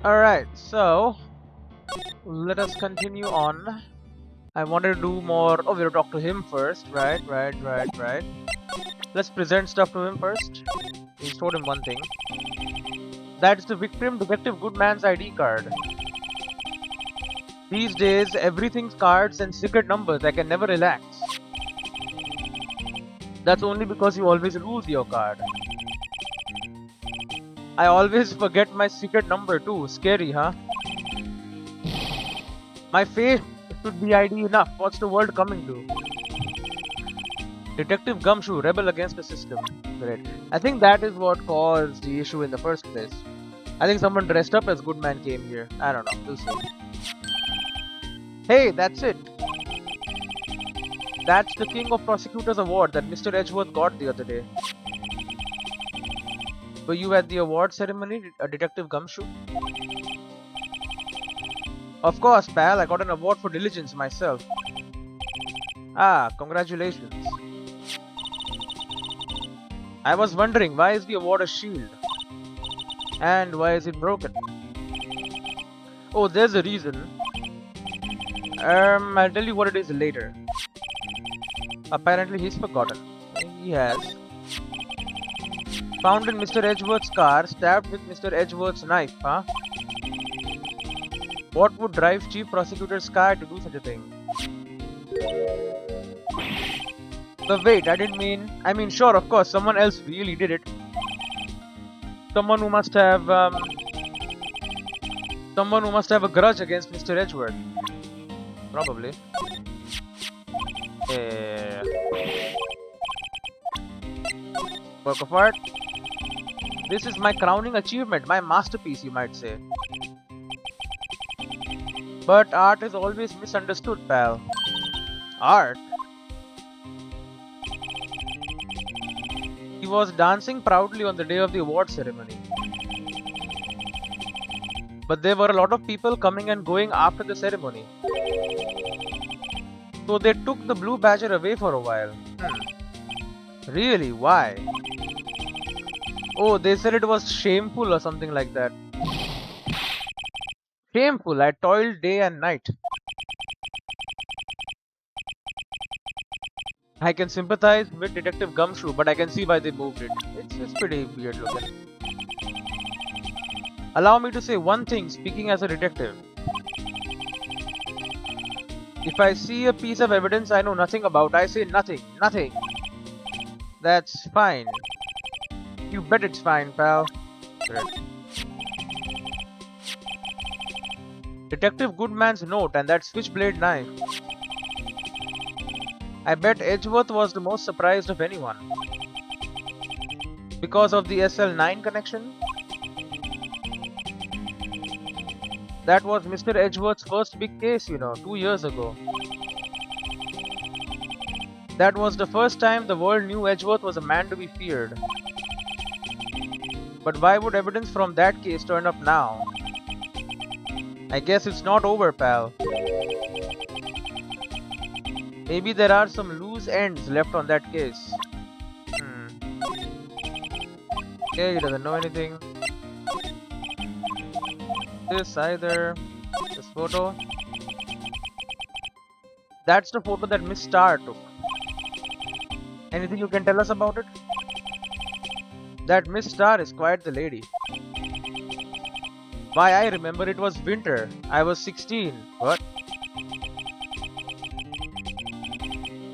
Alright, so let us continue on. I wanted to do more. Oh, we'll talk to him first. Right. Let's present stuff to him first. We told him one thing. That's the victim detective Goodman's ID card. These days, everything's cards and secret numbers. I can never relax. That's only because you always lose your card. I always forget my secret number too. Scary, huh? My face should be ID enough. What's the world coming to? Detective Gumshoe, rebel against the system. Great. I think that is what caused the issue in the first place. I think someone dressed up as Goodman came here. I don't know. We'll see. Hey, that's it. That's the King of Prosecutors award that Mr. Edgeworth got the other day. Were you at the award ceremony, Detective Gumshoe? Of course, pal. I got an award for diligence myself. Ah, congratulations. I was wondering, why is the award a shield? And why is it broken? Oh, there's a reason. I'll tell you what it is later. Apparently he's forgotten. He has. Found in Mr. Edgeworth's car, stabbed with Mr. Edgeworth's knife, huh? What would drive Chief Prosecutor's car to do such a thing? But wait, I mean, sure, of course, someone else really did it. Someone who must have a grudge against Mr. Edgeworth. Probably. Work of art. This is my crowning achievement, my masterpiece, you might say. But art is always misunderstood, pal. Art? He was dancing proudly on the day of the award ceremony. But there were a lot of people coming and going after the ceremony. So they took the Blue Badger away for a while. Really? Why? Oh, they said it was shameful or something like that. Shameful. I toiled day and night. I can sympathize with Detective Gumshoe, but I can see why they moved it. It's pretty weird looking. Allow me to say one thing, speaking as a detective. If I see a piece of evidence I know nothing about, I say nothing. Nothing. That's fine. You bet it's fine, pal. Great. Detective Goodman's note and that switchblade knife. I bet Edgeworth was the most surprised of anyone. Because of the SL9 connection? That was Mr. Edgeworth's first big case, 2 years ago. That was the first time the world knew Edgeworth was a man to be feared. But why would evidence from that case turn up now? I guess it's not over, pal. Maybe there are some loose ends left on that case. Okay, he doesn't know anything. This either. This photo. That's the photo that Miss Starr took. Anything you can tell us about it? That Miss Starr is quite the lady. Why, I remember it was winter. I was 16. What?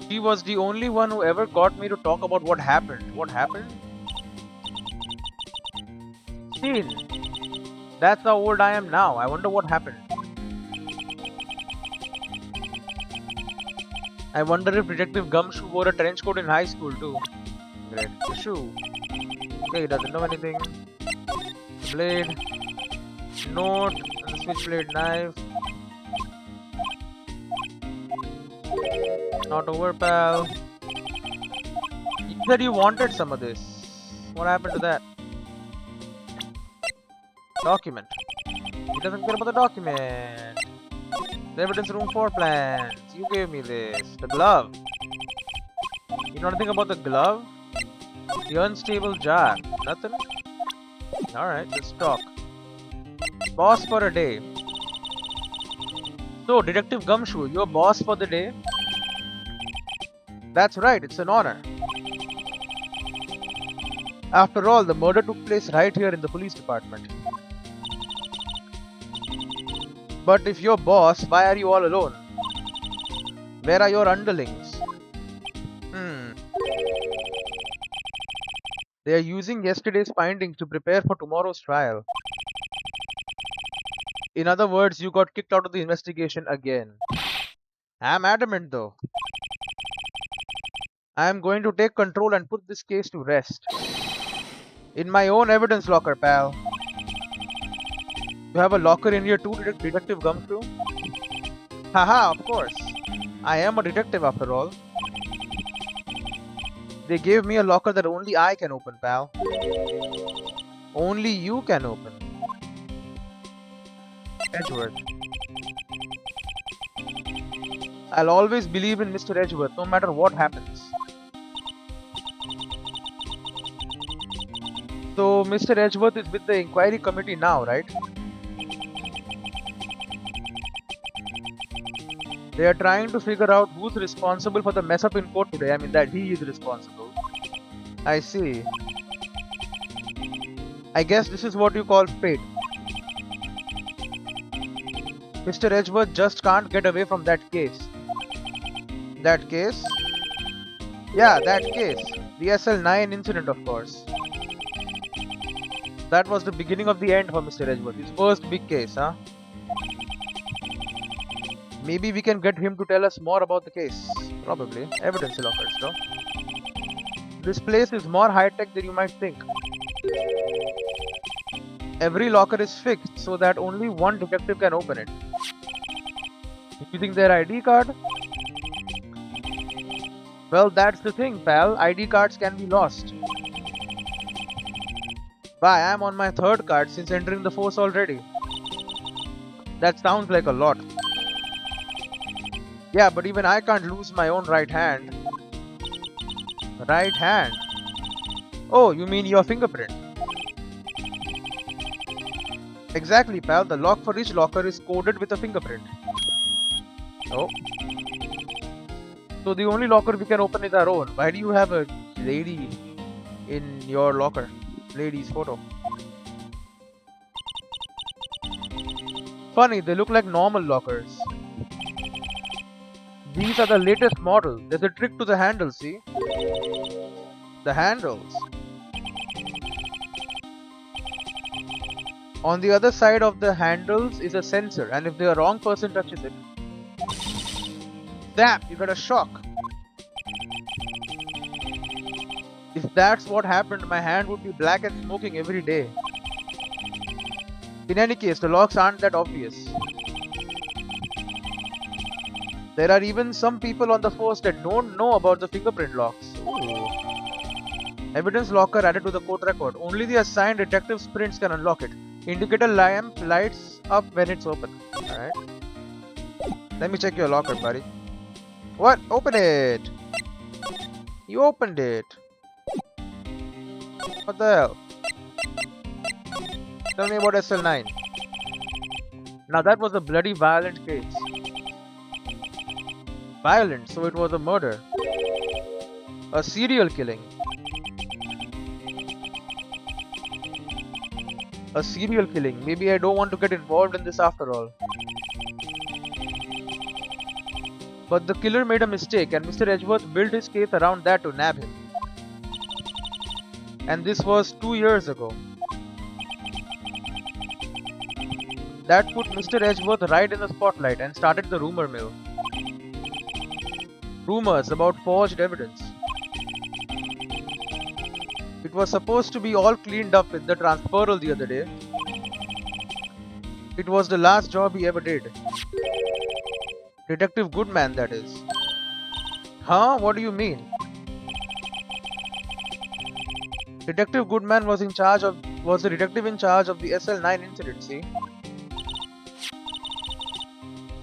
She was the only one who ever got me to talk about what happened. What happened? 16. That's how old I am now. I wonder what happened. I wonder if Detective Gumshoe wore a trench coat in high school too. Great. The shoe. Okay, he doesn't know anything. Blade. Note. And the switchblade knife. Not over, pal. You said you wanted some of this. What happened to that? Document. He doesn't care about the document. The evidence room 4 plans. You gave me this. The glove. You know anything about the glove? The unstable jar. Nothing? Alright, let's talk. Boss for a day. So, Detective Gumshoe, you're boss for the day? That's right, it's an honor. After all, the murder took place right here in the police department. But if you're boss, why are you all alone? Where are your underlings? They are using yesterday's findings to prepare for tomorrow's trial. In other words, you got kicked out of the investigation again. I'm adamant though. I am going to take control and put this case to rest. In my own evidence locker, pal. You have a locker in here too, Detective Gumshoe? Haha, of course. I am a detective after all. They gave me a locker that only I can open, pal. Only you can open. Edgeworth. I'll always believe in Mr. Edgeworth, no matter what happens. So, Mr. Edgeworth is with the inquiry committee now, right? They are trying to figure out who's responsible for the mess up in court today. I mean, that he is responsible. I see. I guess this is what you call fate. Mr. Edgeworth just can't get away from that case. That case? Yeah, that case. The SL9 incident, of course. That was the beginning of the end for Mr. Edgeworth. His first big case, huh? Maybe we can get him to tell us more about the case. Probably. Evidence lockers, though. This place is more high-tech than you might think. Every locker is fixed so that only one detective can open it. Using their ID card? Well, that's the thing, pal. ID cards can be lost. Why, I'm on my third card since entering the force already. That sounds like a lot. Yeah, but even I can't lose my own right hand. Right hand? Oh, you mean your fingerprint? Exactly, pal. The lock for each locker is coded with a fingerprint. Oh. So the only locker we can open is our own. Why do you have a lady in your locker? Lady's photo. Funny, they look like normal lockers. These are the latest model. There's a trick to the handles, see? The handles. On the other side of the handles is a sensor, and if the wrong person touches it, zap, you get a shock. If that's what happened, my hand would be black and smoking every day. In any case, the locks aren't that obvious. There are even some people on the force that don't know about the fingerprint locks. Ooh. Evidence locker added to the court record. Only the assigned detective's prints can unlock it. Indicator lamp lights up when it's open. Alright. Let me check your locker, buddy. What? Open it! You opened it. What the hell? Tell me about SL9. Now that was a bloody violent case. Violent, so it was a murder. A serial killing. A serial killing. Maybe I don't want to get involved in this after all. But the killer made a mistake and Mr. Edgeworth built his case around that to nab him. And this was 2 years ago. That put Mr. Edgeworth right in the spotlight and started the rumor mill. Rumors about forged evidence. It was supposed to be all cleaned up with the transferal the other day. It was the last job he ever did. Detective Goodman, that is. Huh? What do you mean? Detective Goodman was the detective in charge of the SL9 incident, see?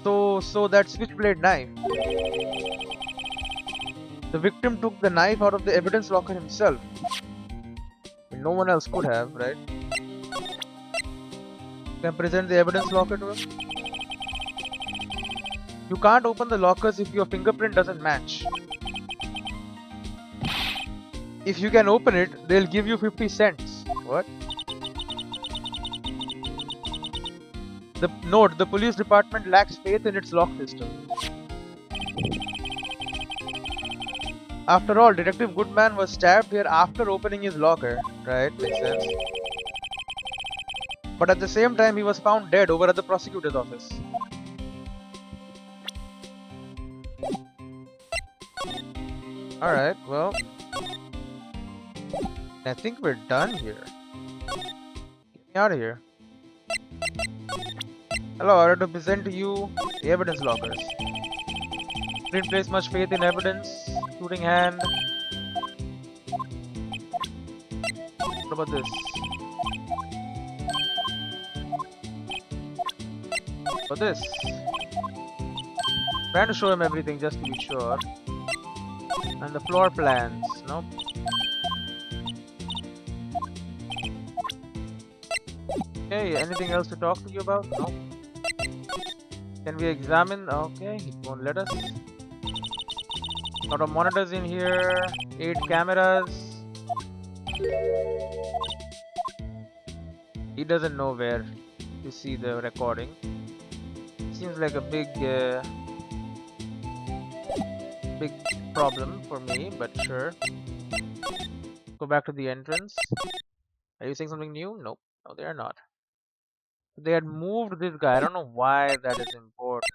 So that switchblade knife. The victim took the knife out of the evidence locker himself. No one else could have, right? Can present the evidence locker to him. You can't open the lockers if your fingerprint doesn't match. If you can open it, they'll give you 50 cents. What? Note, the police department lacks faith in its lock system. After all, Detective Goodman was stabbed here after opening his locker. Right, makes sense. But at the same time, he was found dead over at the prosecutor's office. Alright, well, I think we're done here. Get me out of here. Hello, I want to present to you the evidence lockers. Didn't place much faith in evidence. Shooting hand. What about this? What this? Trying to show him everything just to be sure. And the floor plans. Nope. Okay, anything else to talk to you about? Nope. Can we examine? Okay, he won't let us. Lot of monitors in here. 8 cameras. He doesn't know where to see the recording. Seems like a big problem for me, but sure. Go back to the entrance. Are you saying something new? Nope. No, they are not. They had moved this guy. I don't know why that is important.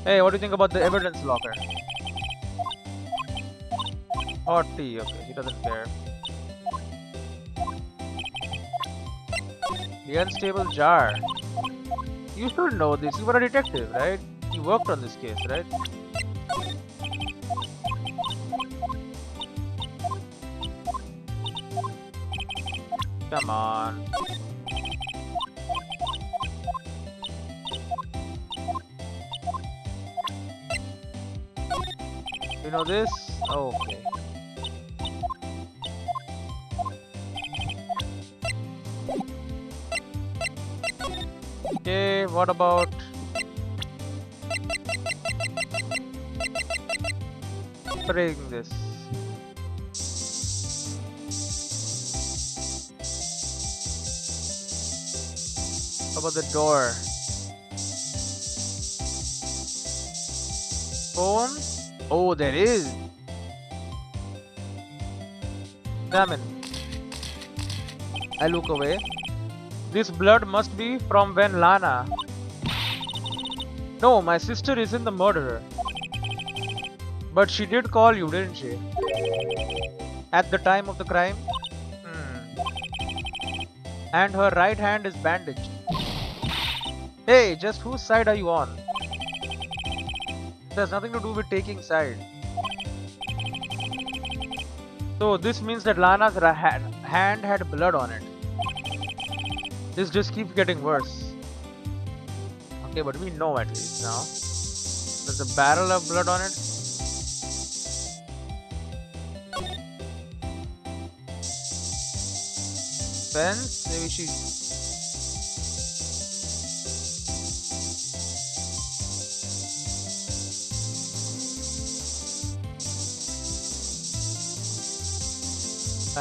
Hey, what do you think about the evidence locker? 40. Okay, he doesn't care. The unstable jar. You should know this. You were a detective, right? You worked on this case, right? Come on. You know this? Oh, okay. Okay, what about spraying this? How about the door? Phone? Oh, there is. Examine. I look away. This blood must be from when Lana. No, my sister isn't the murderer. But she did call you, didn't she? At the time of the crime? And her right hand is bandaged. Hey, just whose side are you on? It has nothing to do with taking side. So this means that Lana's hand had blood on it. This just keeps getting worse. Okay, but we know at least now. There's a barrel of blood on it. Fence? Maybe she's...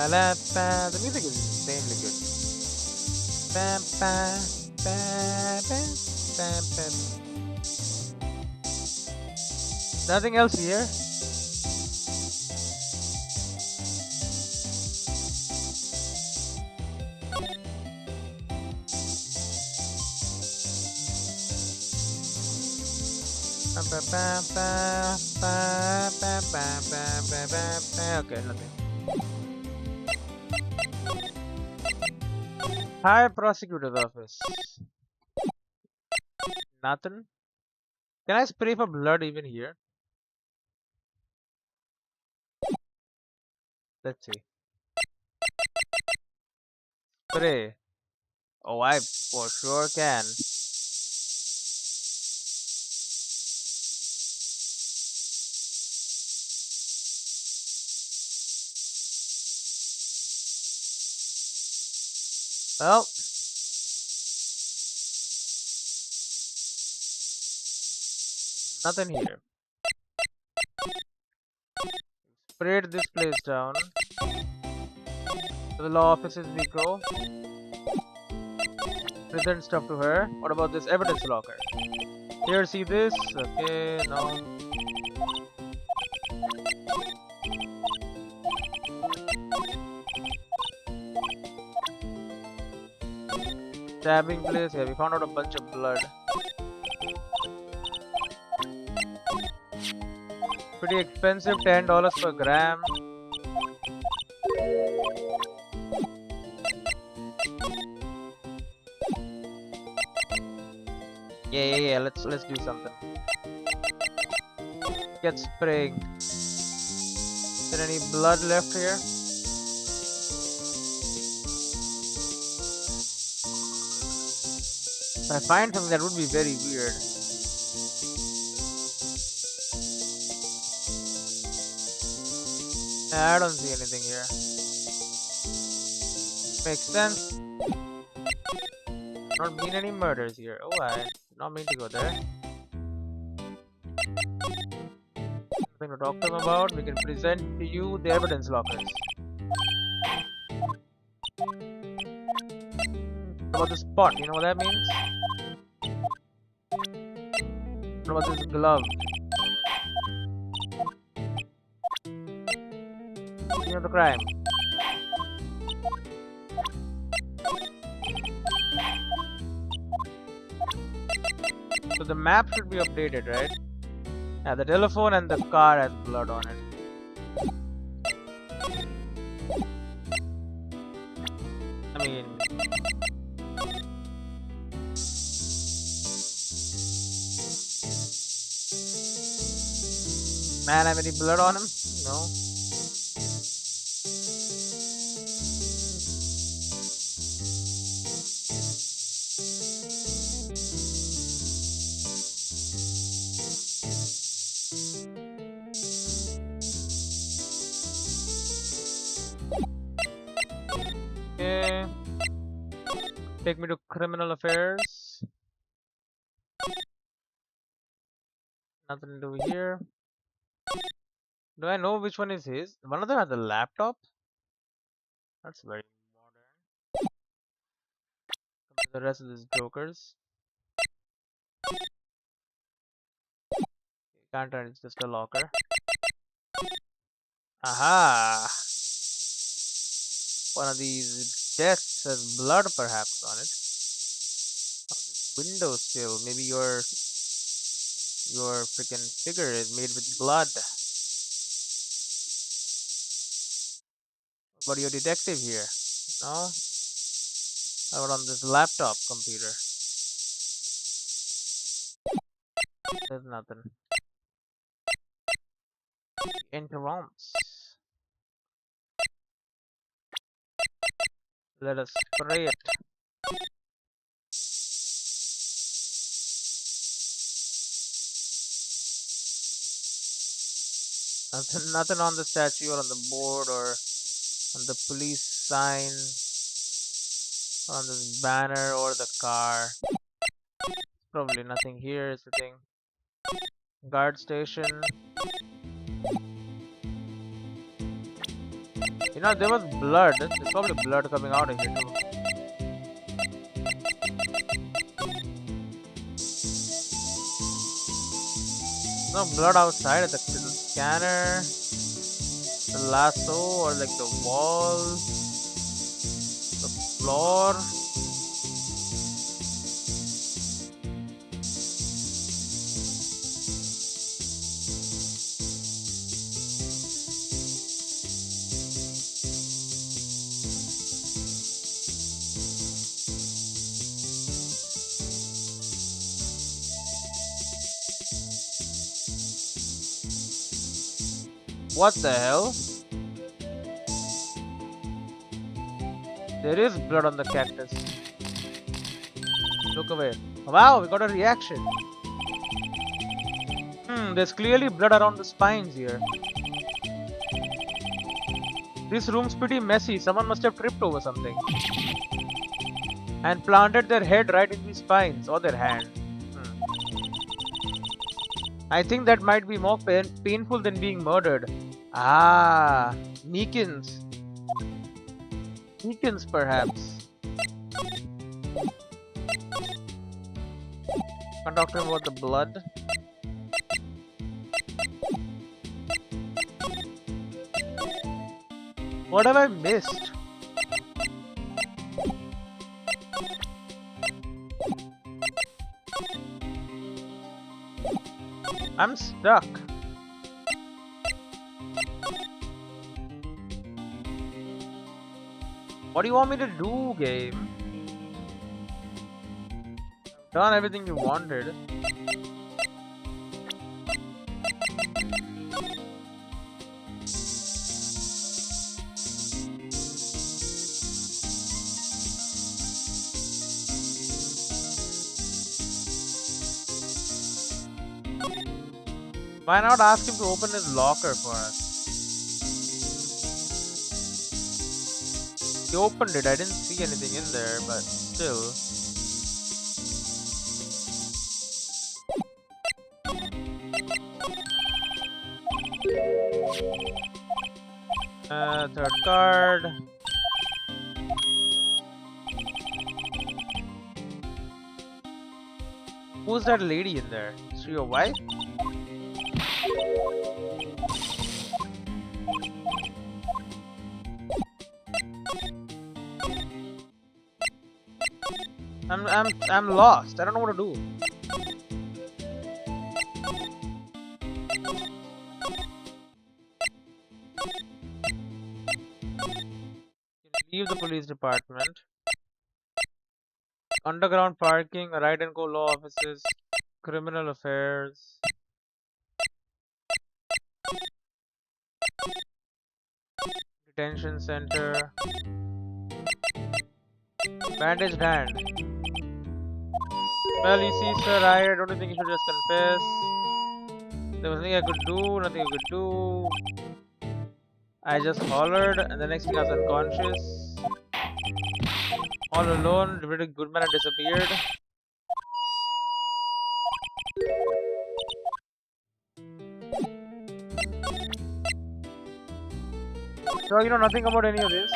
The music is insanely good. Nothing else here. Okay, nothing. High prosecutor's office. Nothing. Can I spray for blood even here? Let's see. Spray. Oh, I for sure can. Well, nothing here. Sprayed this place down. To the law offices we go. Present stuff to her. What about this evidence locker? Here, see this? Okay, no. Stabbing place. Yeah, we found out a bunch of blood. Pretty expensive, $10 per gram. Yeah. Let's do something. Get spraying. Is there any blood left here? If I find something, that would be very weird. Nah, I don't see anything here. Makes sense. Not been any murders here. Oh, I did not mean to go there. Nothing to talk to them about. We can present to you the evidence lockers. What about this pot? You know what that means? What about this glove? You know the crime. So the map should be updated, right? Yeah, the telephone and the car has blood on it. I mean... Man, have any blood on him? No. Okay. Take me to criminal affairs. Nothing to do here. Do I know which one is his? One of them has a laptop? That's very modern. The rest of these jokers. Can't turn, it's just a locker. Aha! One of these desks has blood perhaps on it. Oh, this windowsill. Maybe your freaking figure is made with blood. What about your detective here? No? How about on this laptop computer? There's nothing. Interromps. Let us spray it. Nothing on the statue or on the board or on the police sign or on this banner or the car. Probably nothing here is the thing. Guard station. You know, there was blood. There's probably blood coming out of here too. No blood outside of the scanner, the lasso, or like the wall, the floor. What the hell? There is blood on the cactus. Look away. Wow, we got a reaction. There's clearly blood around the spines here. This room's pretty messy. Someone must have tripped over something. and planted their head right in the spines or their hand. I think that might be more painful than being murdered. Ah, Meekins. Meekins, perhaps. Can't talk to him about the blood. What have I missed? I'm stuck. What do you want me to do, game? I've done everything you wanted. Why not ask him to open his locker for us? He opened it. I didn't see anything in there, but still. Third card. Who's that lady in there? Is she your wife? I'm lost. I don't know what to do. Leave the police department. Underground parking, ride and go law offices, criminal affairs. Detention center. Bandaged hand. Well, you see, sir, I don't think you should just confess. There was nothing I could do, nothing you could do. I just hollered, and the next thing I was unconscious. All alone, Deputy Goodman had disappeared. So, you know nothing about any of this.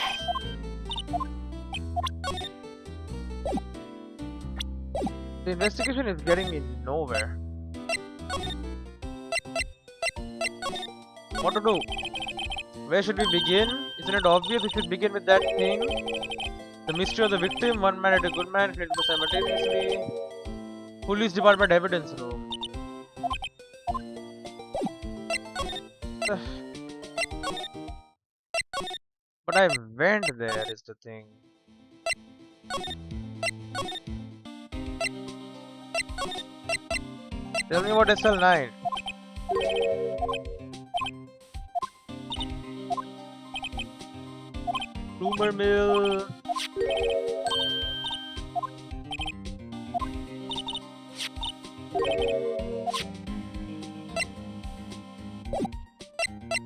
The investigation is getting me nowhere. What to do? Where should we begin? Isn't it obvious we should begin with that thing? The mystery of the victim, one man and a good man, created simultaneously. Police department evidence room. But I went there is the thing. Tell me about SL9. Rumor mill.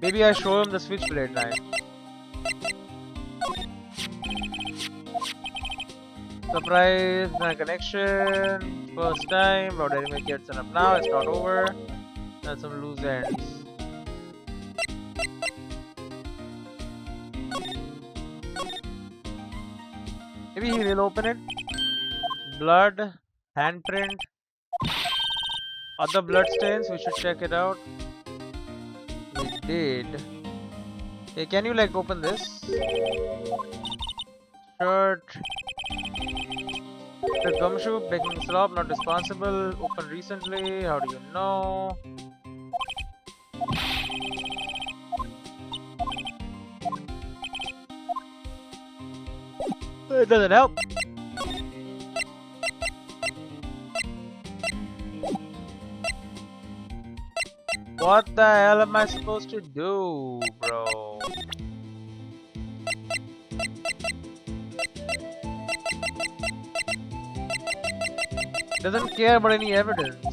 Maybe I show him the switchblade knife. Surprise, not connection. First time, how did I make it set up now? It's not over. That's some loose ends. Maybe he will open it. Blood, handprint, other blood stains. We should check it out. We did. Hey, can you like open this? Shirt. The gumshoe, baking slop, not responsible. Open recently. How do you know? It doesn't help. What the hell am I supposed to do, bro? Doesn't care about any evidence.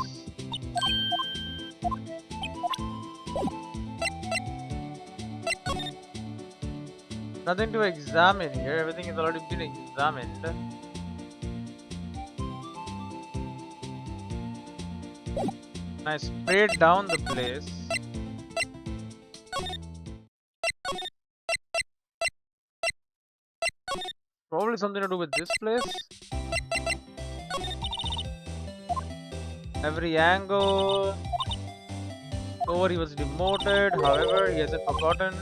Nothing to examine here. Everything has already been examined. I sprayed down the place. Probably something to do with this place. Every angle. Over he was demoted, however, he hasn't forgotten.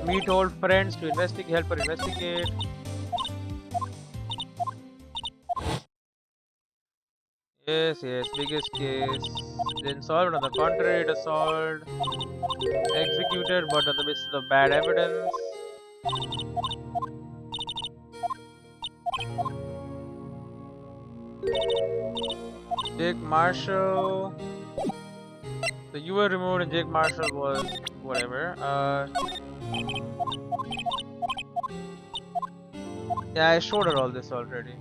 Meet old friends to investigate, help her investigate. Yes, biggest case. Then solved on the contrary, it is solved. Executed, but on the basis of bad evidence. Jake Marshall. So you were removed and Jake Marshall was whatever. Yeah, I showed her all this already.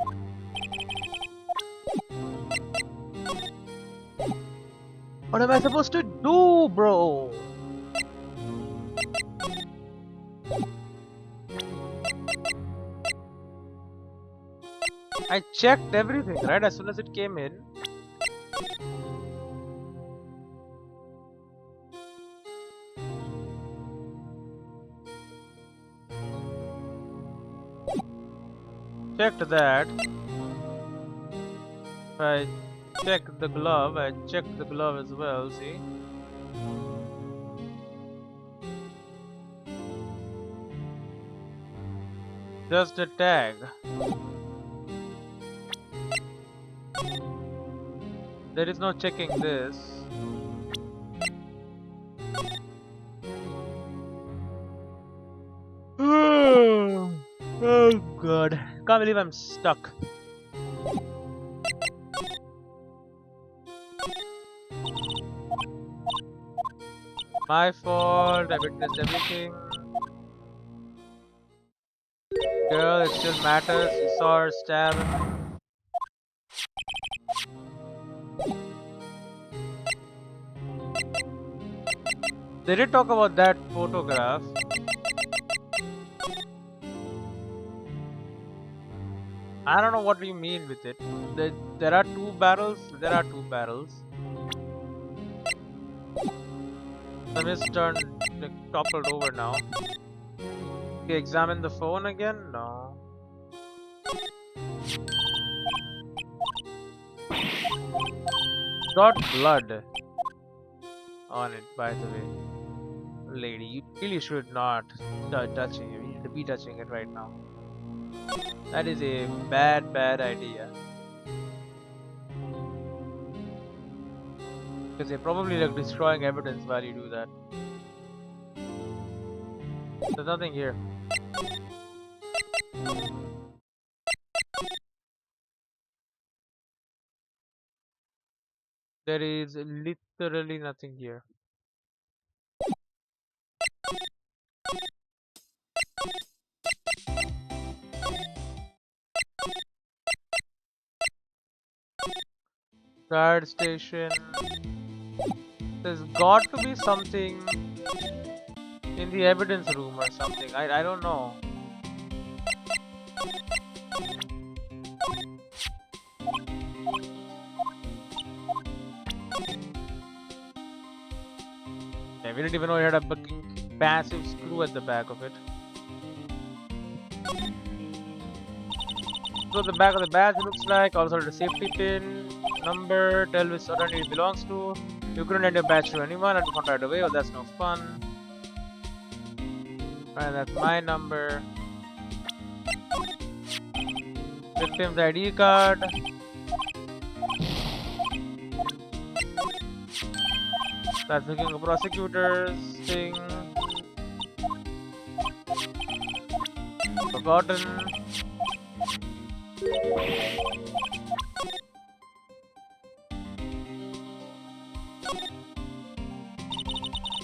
What am I supposed to do, bro? I checked everything, right? As soon as it came in. Checked that. I checked the glove. I checked the glove as well, see? Just a tag. There is no checking this. Oh god. Can't believe I'm stuck. My fault. I witnessed everything. Girl, it still matters. You saw her stab. They did talk about that photograph. I don't know what you mean with it. There are two barrels. There are two barrels. The mist turned like, toppled over now. You examine the phone again? No. Got blood on it, by the way. Lady, you really should not start touching it. You need to be touching it right now. That is a bad idea. Because you're probably like destroying evidence while you do that. There's nothing here. There is literally nothing here. Guard station. There's got to be something in the evidence room or something. I don't know. Yeah, we didn't even know it had a massive screw at the back of it. So the back of the badge looks like, also the safety pin, number, tell which attorney it belongs to. You couldn't lend your badge to anyone and found right away, well that's no fun. And that's my number. Victim's ID card. That's looking a prosecutor's thing. Forgotten.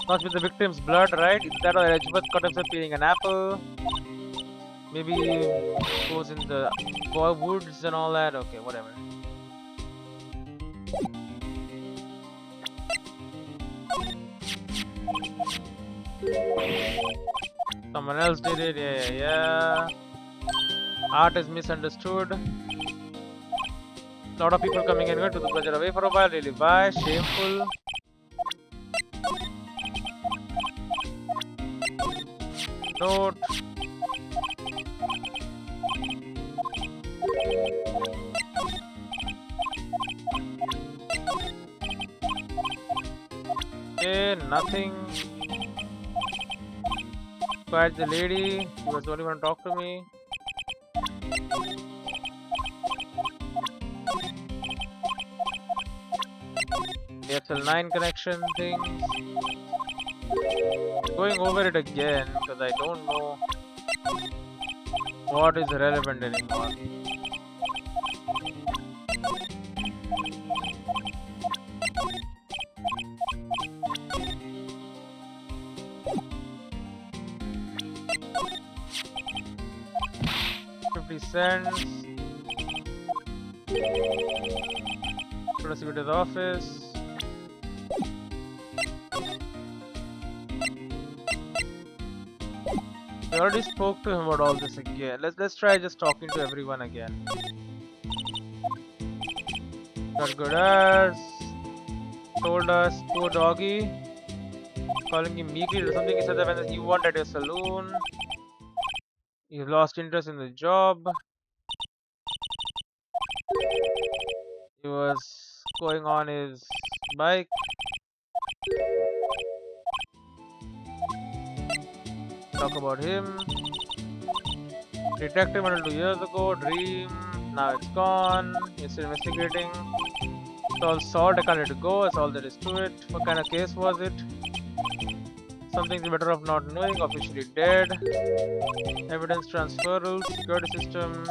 Must be the victim's blood, right? Is that why Elizabeth cut himself peeling an apple? Maybe goes in the woods and all that. Okay, whatever. Someone else did it. Yeah. Art is misunderstood. Lot of people coming and going to the project away for a while. Really, why? Shameful. Note. Okay, nothing. Quiet the lady. She was the only one to talk to me. The XL9 connection things. Going over it again because I don't know what is relevant anymore. $50. Proceed to the office. I already spoke to him about all this again. Let's try just talking to everyone again. Not good as told us poor doggy. Calling him meekly or something. He said that when you want at your saloon. He's lost interest in the job. He was going on his bike. Talk about him. Detective until 2 years ago. Dream. Now it's gone. He's still investigating. It's all solved. I can't let it go. That's all there is to it. What kind of case was it? Something's better of not knowing. Officially dead. Evidence transfer rules. Security system.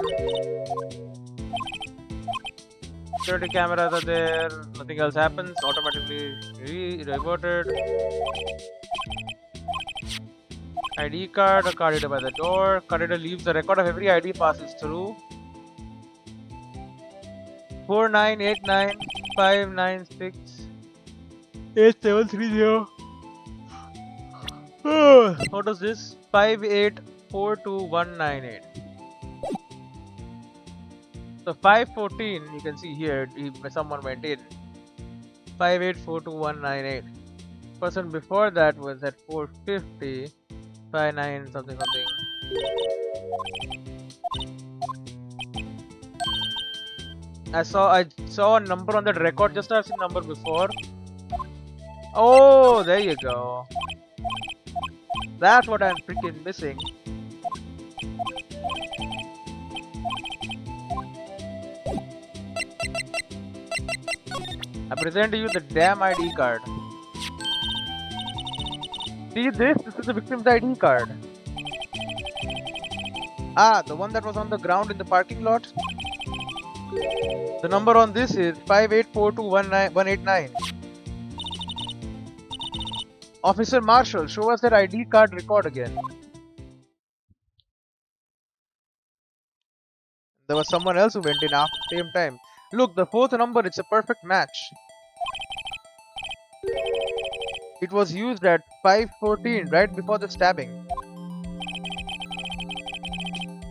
Security cameras are there. Nothing else happens. Automatically reverted. ID card. A card reader by the door. Card reader leaves a record of every ID passes through. 4989-596-8730. What is this? 5842198. So 514, you can see here, someone went in. 5842198. Person before that was at 450, 59 something something. I saw a number on that record just now. I've seen number before. Oh, there you go. That's what I'm freaking missing. I present to you the damn ID card. See this? This is the victim's ID card. Ah, the one that was on the ground in the parking lot? The number on this is 5842189. Officer Marshall, show us that ID card record again. There was someone else who went in after the same time. Look, the fourth number, it's a perfect match. It was used at 5:14, right before the stabbing.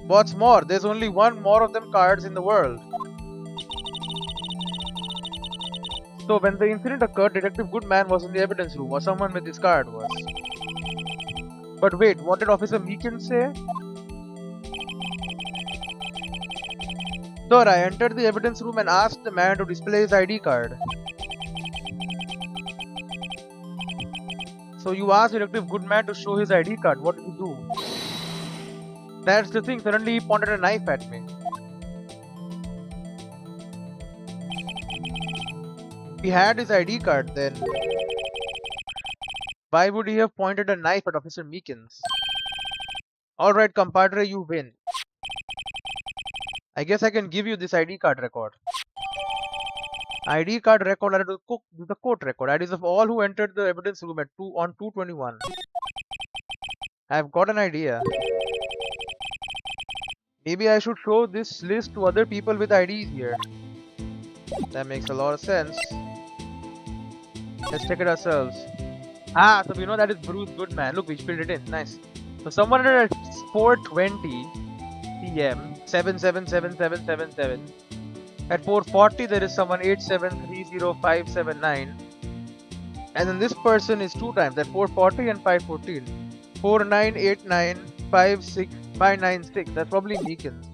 What's more, there's only one more of them cards in the world. So when the incident occurred, Detective Goodman was in the evidence room, or someone with his card was. But wait, what did Officer Meakin say? Sir, I entered the evidence room and asked the man to display his ID card. So you asked Detective Goodman to show his ID card. What did he do? That's the thing. Suddenly he pointed a knife at me. If he had his ID card, then why would he have pointed a knife at Officer Meekins? Alright, compadre, you win. I guess I can give you this ID card record. ID card record added to the court record. IDs of all who entered the evidence room at 221. I've got an idea. Maybe I should show this list to other people with IDs here. That makes a lot of sense. Let's check it ourselves. Ah, so we know that is Bruce Goodman. Look, we filled it in. Nice. So someone at 4:20 p.m. 7777777. At 440 there is someone 8730579. And then this person is 2 times at 440 and 514. 498956596. That's probably Meekins.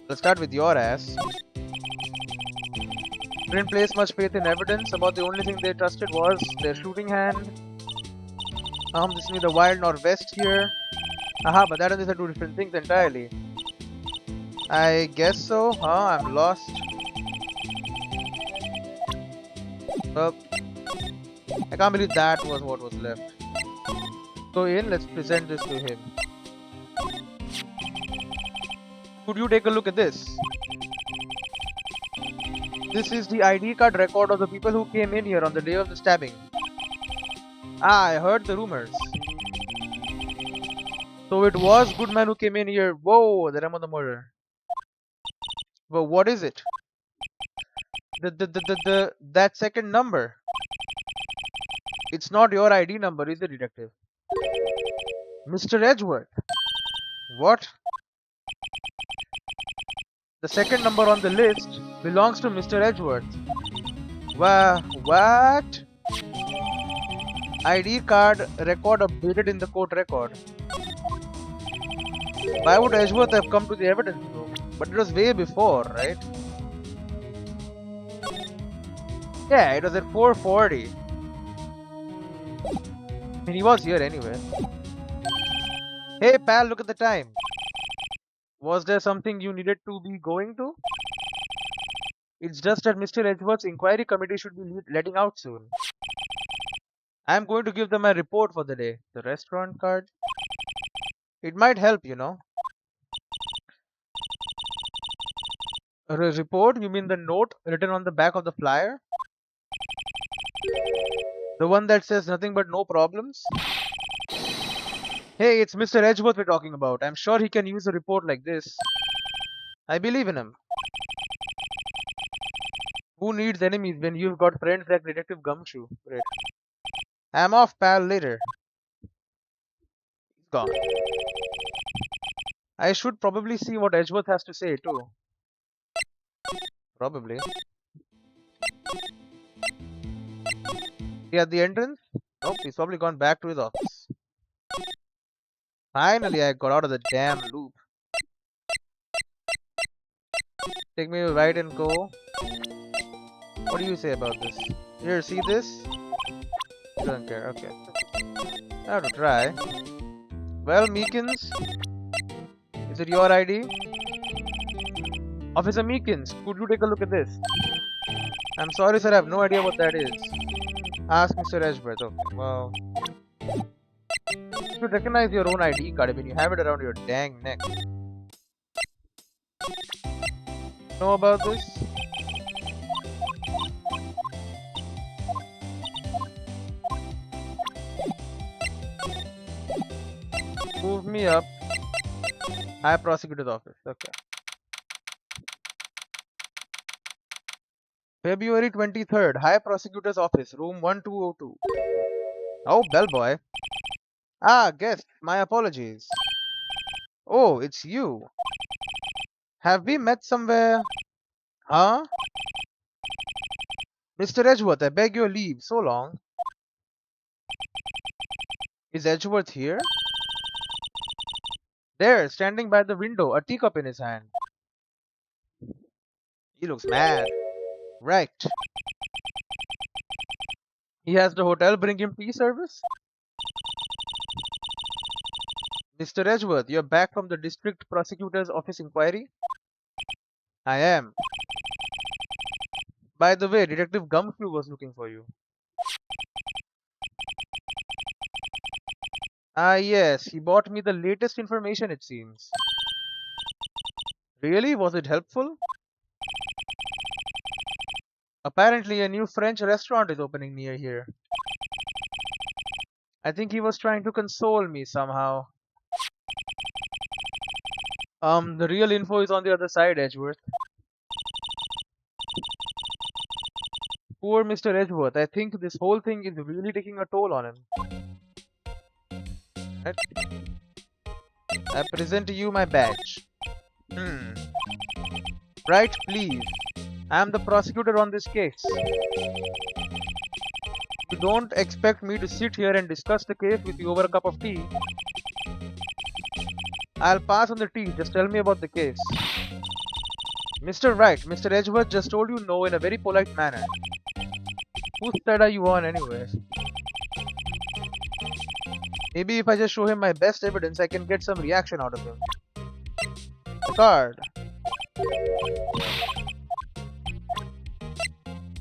Let's start with your ass. Didn't place much faith in evidence. About the only thing they trusted was their shooting hand. This is neither wild nor west here. Aha, but that and this are two different things entirely. I guess so. I'm lost. Well, I can't believe that was what was left. So Ian, let's present this to him. Could you take a look at this? This is the ID card record of the people who came in here on the day of the stabbing. I heard the rumors. So it was Goodman who came in here. Whoa, the time of the murder. But what is it? That second number. It's not your ID number, is it, detective? Mr. Edgeworth. What? The second number on the list belongs to Mr. Edgeworth. What? ID card record updated in the court record. Why would Edgeworth have come to the evidence room? But it was way before, right? Yeah, it was at 440. I mean, he was here anyway. Hey pal, look at the time. Was there something you needed to be going to? It's just that Mr. Edgeworth's inquiry committee should be letting out soon. I'm going to give them a report for the day. The restaurant card? It might help, you know. A report? You mean the note written on the back of the flyer? The one that says nothing but no problems? Hey, it's Mr. Edgeworth we're talking about. I'm sure he can use a report like this. I believe in him. Who needs enemies when you've got friends like Detective Gumshoe? Great. I'm off, pal, later. He's gone. I should probably see what Edgeworth has to say too. Probably. He at the entrance? Nope, he's probably gone back to his office. Finally, I got out of the damn loop. Take me right and go. What do you say about this? Here, see this? You don't care, okay. I have to try. Well, Meekins, is it your ID? Officer Meekins, could you take a look at this? I'm sorry, sir, I have no idea what that is. Ask Mr. Edgeworth. Okay, well, you should recognize your own ID card. I mean, you have it around your dang neck. Know about this? Move me up. High Prosecutor's Office. Okay. February 23rd, High Prosecutor's Office, room 1202. Oh, bellboy. Ah, guest, my apologies. Oh, it's you. Have we met somewhere? Huh? Mr. Edgeworth, I beg your leave. So long. Is Edgeworth here? There, standing by the window, a teacup in his hand. He looks mad. Right. He has the hotel bring him tea service? Mr. Edgeworth, you're back from the district prosecutor's office inquiry? I am. By the way, Detective Gumshoe was looking for you. Ah, yes, he brought me the latest information, it seems. Really? Was it helpful? Apparently, a new French restaurant is opening near here. I think he was trying to console me somehow. The real info is on the other side, Edgeworth. Poor Mr. Edgeworth. I think this whole thing is really taking a toll on him. Right? I present to you my badge. Right, please. I am the prosecutor on this case. You don't expect me to sit here and discuss the case with you over a cup of tea. I'll pass on the tea, just tell me about the case. Mr. Wright, Mr. Edgeworth just told you no in a very polite manner. Whose side are you on anyway? Maybe if I just show him my best evidence, I can get some reaction out of him. The card.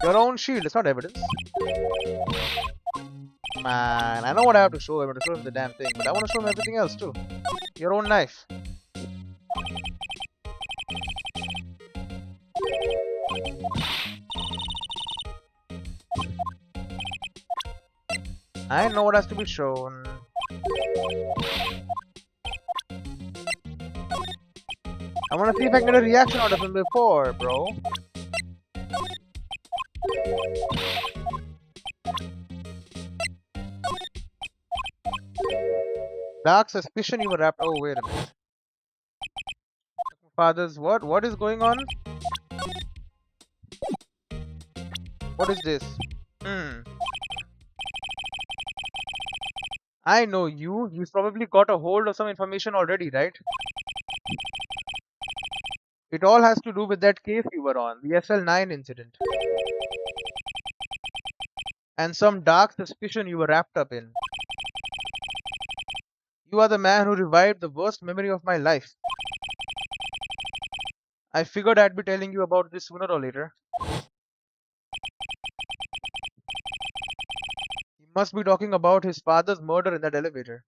Your own shield, it's not evidence. Man, I know what I have to show him. I have to show him the damn thing, but I want to show him everything else too. Your own knife. I know what has to be shown. I want to see if I can get a reaction out of him before, bro. Dark suspicion you were wrapped. Oh, wait a minute. Fathers, what? What is going on? What is this? I know you. You've probably got a hold of some information already, right? It all has to do with that case you were on, the SL9 incident. And some dark suspicion you were wrapped up in. You are the man who revived the worst memory of my life. I figured I'd be telling you about this sooner or later. He must be talking about his father's murder in that elevator.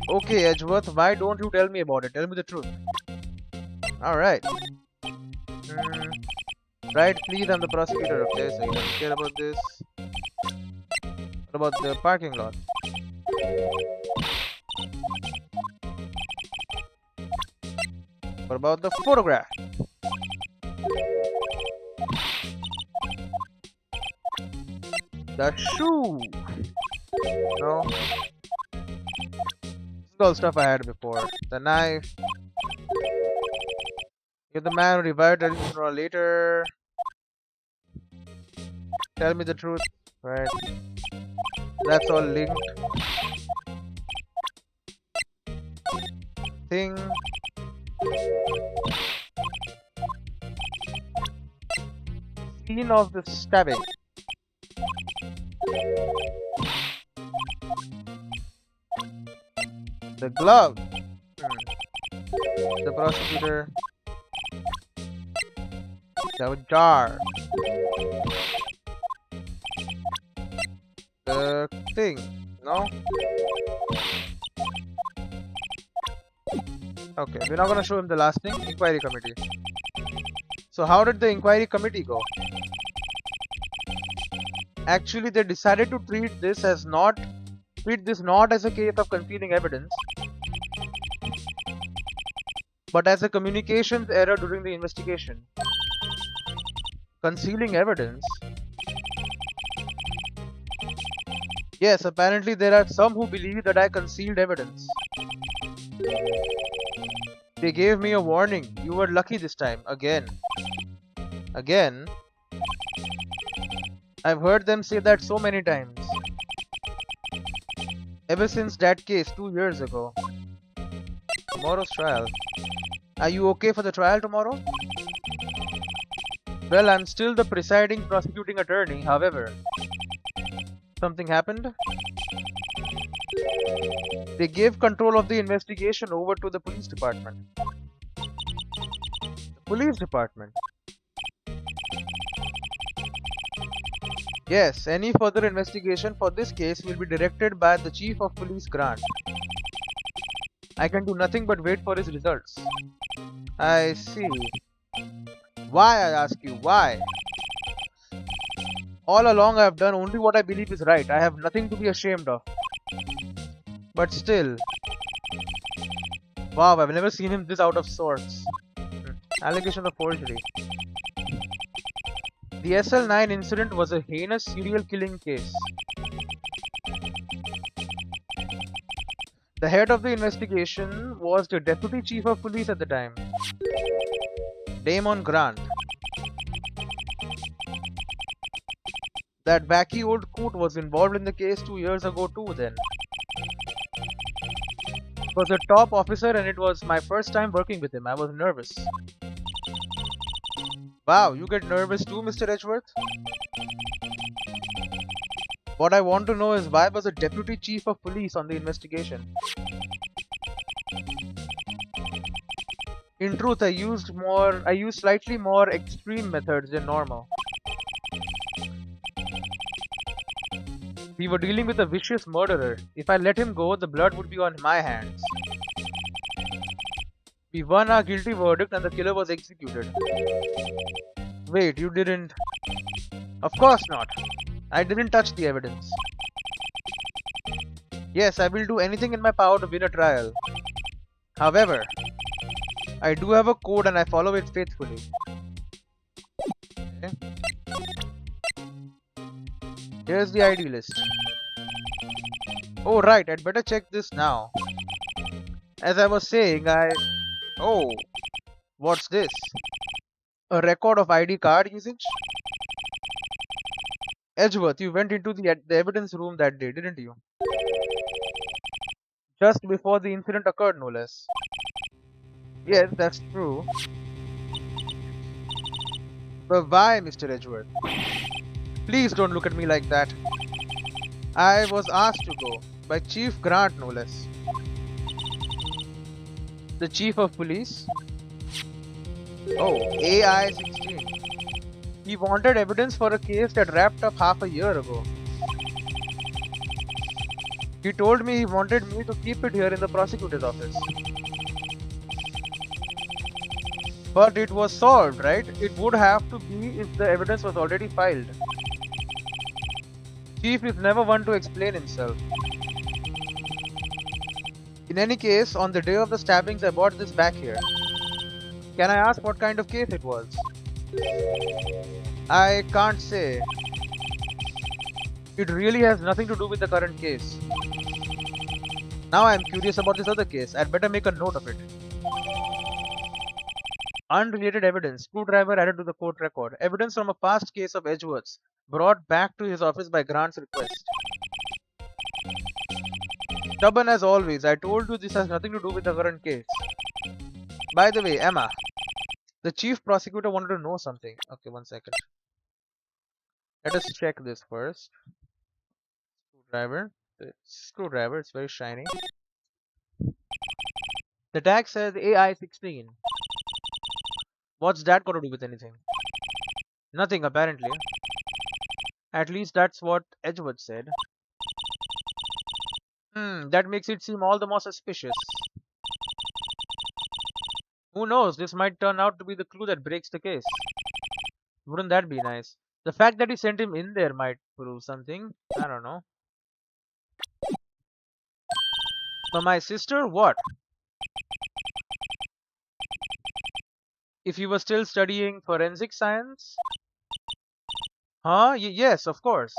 Okay, Edgeworth, why don't you tell me about it? Tell me the truth. Alright. Right, please, I'm the prosecutor. Okay, so you don't care about this. What about the parking lot? What about the photograph? The shoe! No. This is all stuff I had before. The knife. You're the man who revived her sooner or later. Tell me the truth. Right. That's all linked. Thing. Scene of the stabbing. The glove. The prosecutor. The jar. The thing. No? Okay, we're not gonna show him the last thing. Inquiry committee. So how did the inquiry committee go? Actually, they decided to treat this not as a case of concealing evidence, but as a communications error during the investigation. Concealing evidence? Yes, apparently there are some who believe that I concealed evidence. They gave me a warning. You were lucky this time. Again. Again? I've heard them say that so many times. Ever since that case 2 years ago. Tomorrow's trial. Are you okay for the trial tomorrow? Well, I'm still the presiding prosecuting attorney, however. Something happened? They gave control of the investigation over to the police department. The police department? Yes, any further investigation for this case will be directed by the Chief of Police Grant. I can do nothing but wait for his results. I see. Why, I ask you, why? All along I have done only what I believe is right. I have nothing to be ashamed of. But still. Wow, I've never seen him this out of sorts. Allegation of forgery. The SL9 incident was a heinous serial killing case. The head of the investigation was the deputy chief of police at the time, Damon Grant. That wacky old coot was involved in the case 2 years ago too then. He was a top officer and it was my first time working with him. I was nervous. Wow, you get nervous too, Mr. Edgeworth? What I want to know is why was a deputy chief of police on the investigation? In truth, I used slightly more extreme methods than normal. We were dealing with a vicious murderer. If I let him go, the blood would be on my hands. We won our guilty verdict and the killer was executed. Wait, you didn't... Of course not. I didn't touch the evidence. Yes, I will do anything in my power to win a trial. However, I do have a code and I follow it faithfully. Okay. Here's the ID list. Oh right, I'd better check this now. As I was saying, Oh, what's this? A record of ID card usage? Edgeworth, you went into the evidence room that day, didn't you? Just before the incident occurred, no less. Yes, that's true. But why, Mr. Edgeworth? Please don't look at me like that. I was asked to go, by Chief Grant, no less. The Chief of Police? Oh, AI-16. He wanted evidence for a case that wrapped up half a year ago. He told me he wanted me to keep it here in the prosecutor's office. But it was solved, right? It would have to be if the evidence was already filed. Chief is never one to explain himself. In any case, on the day of the stabbings, I bought this back here. Can I ask what kind of case it was? I can't say. It really has nothing to do with the current case. Now I'm curious about this other case. I'd better make a note of it. Unrelated evidence. Screwdriver added to the court record. Evidence from a past case of Edgeworth's brought back to his office by Grant's request. Stubborn as always. I told you this has nothing to do with the current case. By the way, Emma, the chief prosecutor wanted to know something. Okay, 1 second. Let us check this first. Screwdriver, it's very shiny. The tag says AI-16. What's that got to do with anything? Nothing, apparently. At least that's what Edgeworth said. That makes it seem all the more suspicious. Who knows, this might turn out to be the clue that breaks the case. Wouldn't that be nice? The fact that he sent him in there might prove something. I don't know. But my sister, what? If you were still studying forensic science? Huh? Yes, of course.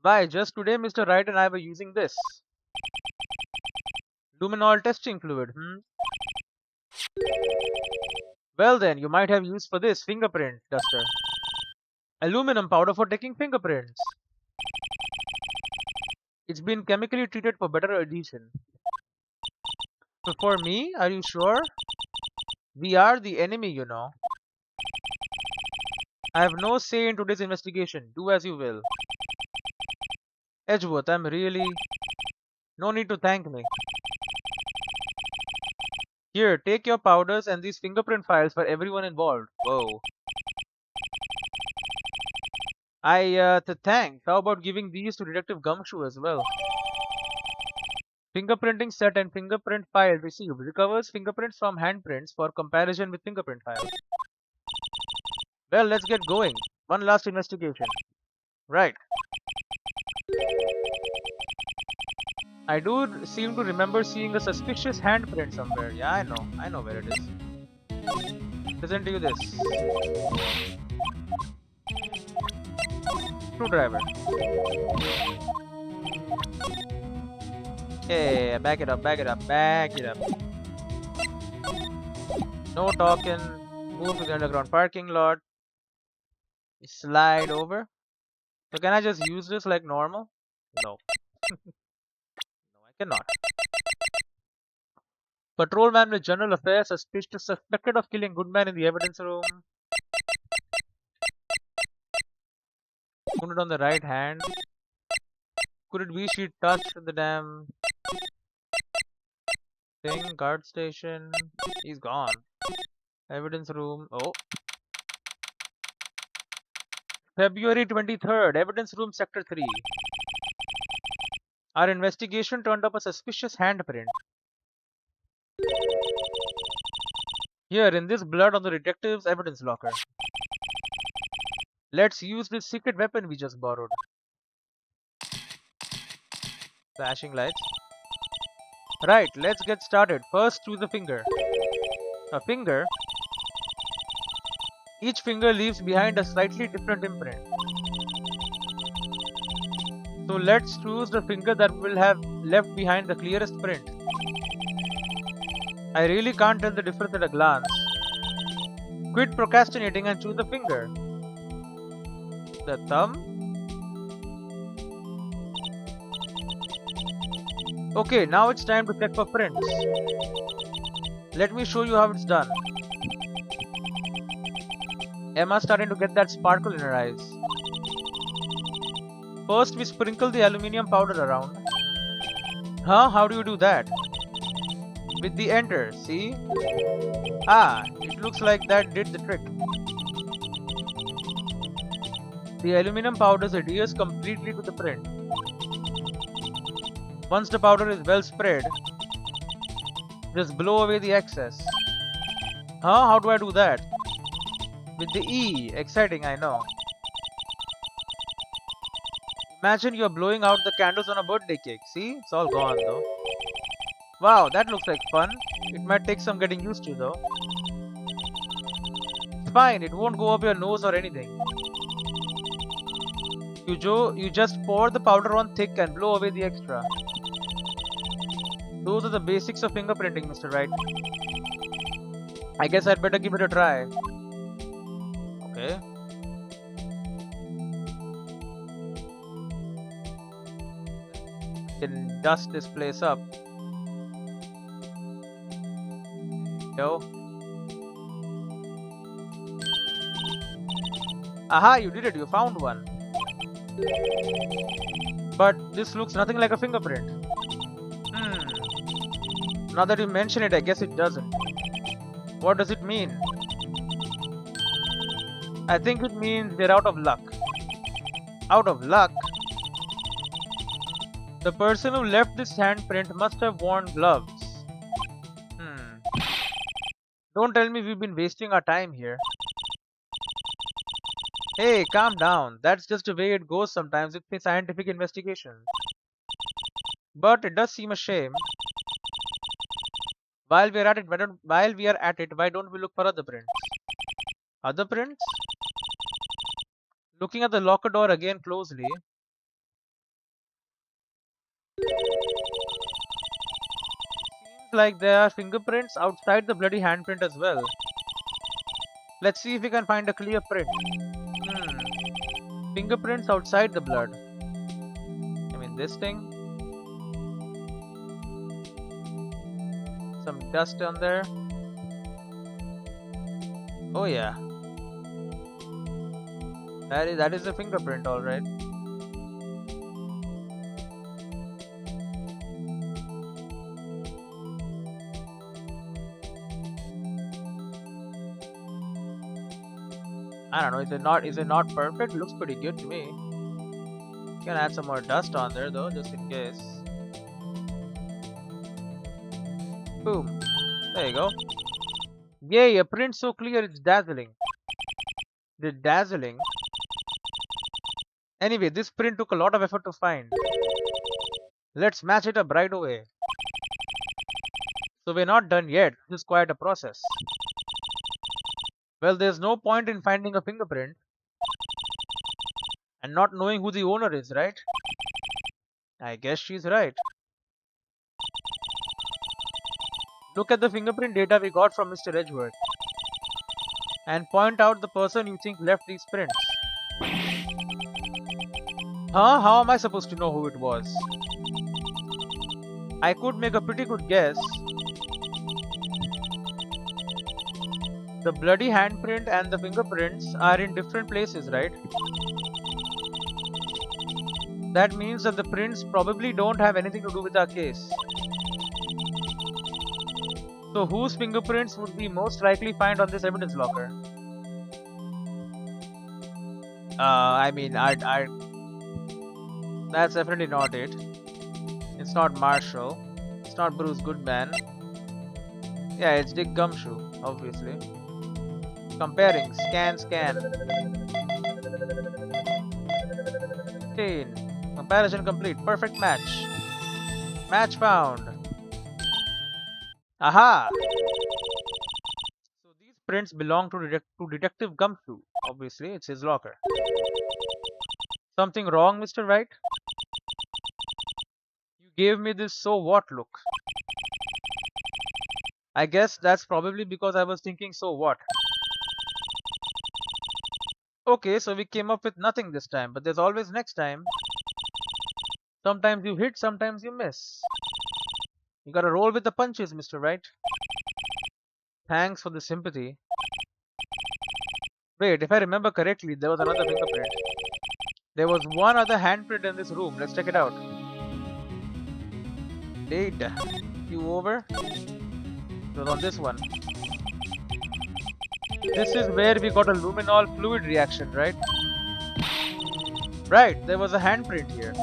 Why, just today Mr. Wright and I were using this. Luminol testing fluid, Well then, you might have used for this fingerprint duster. Aluminum powder for taking fingerprints. It's been chemically treated for better adhesion. So for me, are you sure? We are the enemy, you know. I have no say in today's investigation. Do as you will. Edgeworth, I'm really... No need to thank me. Here, take your powders and these fingerprint files for everyone involved. Whoa. Thanks. How about giving these to Detective Gumshoe as well? Fingerprinting set and fingerprint file received. Recovers fingerprints from handprints for comparison with fingerprint files. Well, let's get going. One last investigation. Right. I do seem to remember seeing a suspicious handprint somewhere. Yeah, I know where it is. Present to you this. Screwdriver. Yeah, back it up, back it up, back it up. No talking. Move to the underground parking lot. Slide over. So can I just use this like normal? No. No, I cannot. Patrolman with general affairs suspected of killing good man in the evidence room. Wounded on the right hand. Could it be she touched the damn thing? Guard station. He's gone. Evidence room. Oh. February 23rd. Evidence room sector 3. Our investigation turned up a suspicious handprint. Here, in this blood on the detective's evidence locker. Let's use this secret weapon we just borrowed. Flashing lights. Right, let's get started. First, choose a finger. A finger? Each finger leaves behind a slightly different imprint. So let's choose the finger that will have left behind the clearest print. I really can't tell the difference at a glance. Quit procrastinating and choose the finger. The thumb? Okay, now it's time to check for prints. Let me show you how it's done. Emma's starting to get that sparkle in her eyes. First, we sprinkle the aluminium powder around. Huh? How do you do that? With the enter, see? Ah, it looks like that did the trick. The aluminum powder adheres completely to the print. Once the powder is well spread, just blow away the excess. Huh? How do I do that? With the E. Exciting, I know. Imagine you're blowing out the candles on a birthday cake. See? It's all gone though. Wow, that looks like fun. It might take some getting used to though. It's fine, it won't go up your nose or anything. You just pour the powder on thick and blow away the extra. Those are the basics of fingerprinting, Mr. Wright. I guess I'd better give it a try. Okay. Can dust this place up. Yo. Aha, you did it, you found one. But this looks nothing like a fingerprint. Now that you mention it, I guess it doesn't. What does it mean? I think it means we're out of luck. Out of luck? The person who left this handprint must have worn gloves. Don't tell me we've been wasting our time here. Hey, calm down. That's just the way it goes sometimes with the scientific investigation. But it does seem a shame. While we are at it, why don't we look for other prints? Other prints? Looking at the locker door again closely. Seems like there are fingerprints outside the bloody handprint as well. Let's see if we can find a clear print. Fingerprints outside the blood. I mean this thing. Some dust on there. Oh yeah. That is a fingerprint, alright. I don't know, is it not perfect? Looks pretty good to me. Can add some more dust on there though, just in case. Boom. There you go. Yay, a print so clear it's dazzling. The dazzling? Anyway, this print took a lot of effort to find. Let's match it up right away. So we're not done yet. This is quite a process. Well, there's no point in finding a fingerprint and not knowing who the owner is, right? I guess she's right. Look at the fingerprint data we got from Mr. Edgeworth and point out the person you think left these prints. Huh? How am I supposed to know who it was? I could make a pretty good guess. The bloody handprint and the fingerprints are in different places, right? That means that the prints probably don't have anything to do with our case. So whose fingerprints would be most likely found on this evidence locker? I mean, that's definitely not it. It's not Marshall. It's not Bruce Goodman. Yeah, it's Dick Gumshoe, obviously. Comparing. Scan. 15. Comparison complete. Perfect match. Match found. Aha! So these prints belong to Detective Gumshoe. Obviously, it's his locker. Something wrong, Mr. Wright? You gave me this so what look. I guess that's probably because I was thinking so what. Okay, so we came up with nothing this time, but there's always next time. Sometimes you hit, sometimes you miss. You gotta roll with the punches, Mr. Wright. Thanks for the sympathy. Wait, if I remember correctly, there was another fingerprint. There was one other handprint in this room. Let's check it out. Data. You over? It was on this one. This is where we got a luminol fluid reaction, right? Right, there was a handprint here.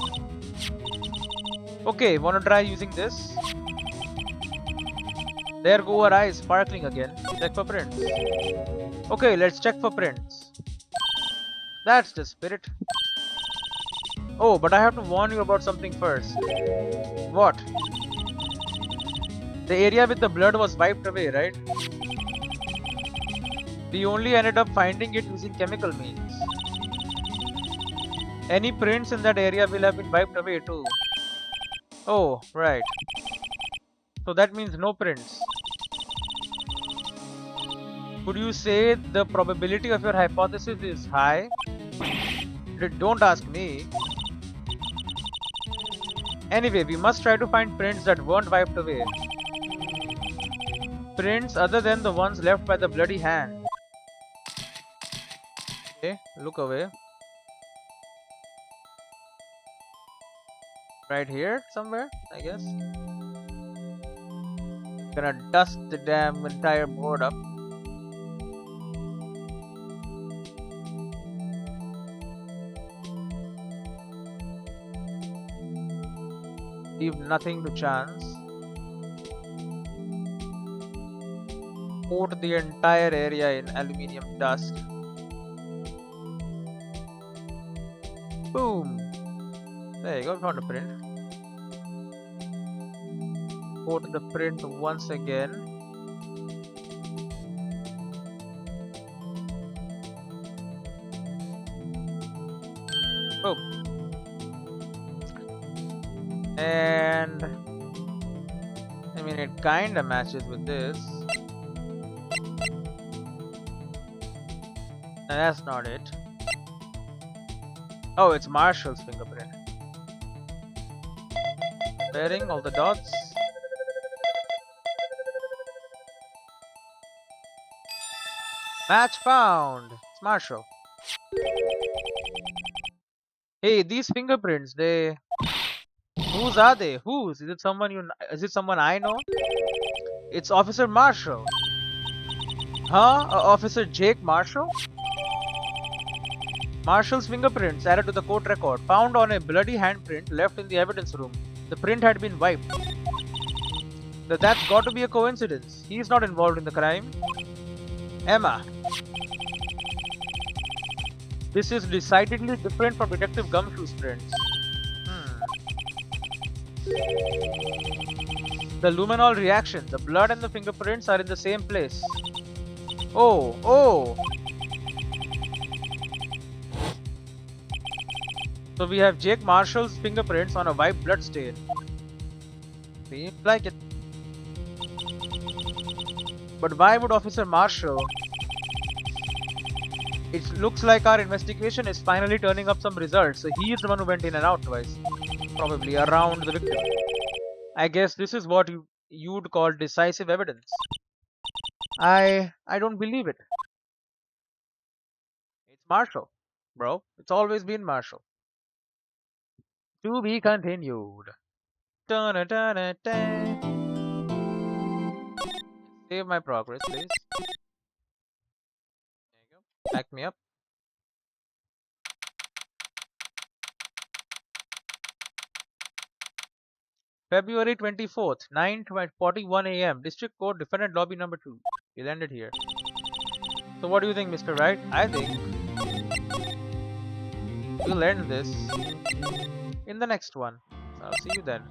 Okay, wanna try using this? There go our eyes sparkling again. Check for prints. Okay, let's check for prints. That's the spirit. Oh, but I have to warn you about something first. What? The area with the blood was wiped away, right? We only ended up finding it using chemical means. Any prints in that area will have been wiped away too. Oh, right. So that means no prints. Would you say the probability of your hypothesis is high? Don't ask me. Anyway, we must try to find prints that weren't wiped away. Prints other than the ones left by the bloody hand. Okay, look away. Right here somewhere, I guess. Gonna dust the damn entire board up. Leave nothing to chance. Coat the entire area in aluminium dust. Boom! There you go, found a print. Coat the print once again. Boom! And I mean, it kinda matches with this. And that's not it. Oh, it's Marshall's fingerprint. Pairing all the dots. Match found. It's Marshall. Hey, these fingerprints, they... Whose are they? Whose? Is it someone Is it someone I know? It's Officer Marshall. Huh? Officer Jake Marshall? Marshall's fingerprints added to the court record, found on a bloody handprint left in the evidence room. The print had been wiped. That's got to be a coincidence. He's not involved in the crime. Emma. This is decidedly different from Detective Gumshoe's prints. The luminol reaction. The blood and the fingerprints are in the same place. Oh! So we have Jake Marshall's fingerprints on a white blood stain. Seems like it. But why would Officer Marshall? It looks like our investigation is finally turning up some results. So he is the one who went in and out twice, probably around the victim. I guess this is what you'd call decisive evidence. I don't believe it. It's Marshall, bro. It's always been Marshall. To be continued. Dun-dun-dun-dun-dun. Save my progress, please. There you go. Back me up. February 24th, 9:41 a.m. District Court, Defendant Lobby number 2. We'll end it here. So what do you think, Mr. Wright? I think we'll end this in the next one. So I'll see you then.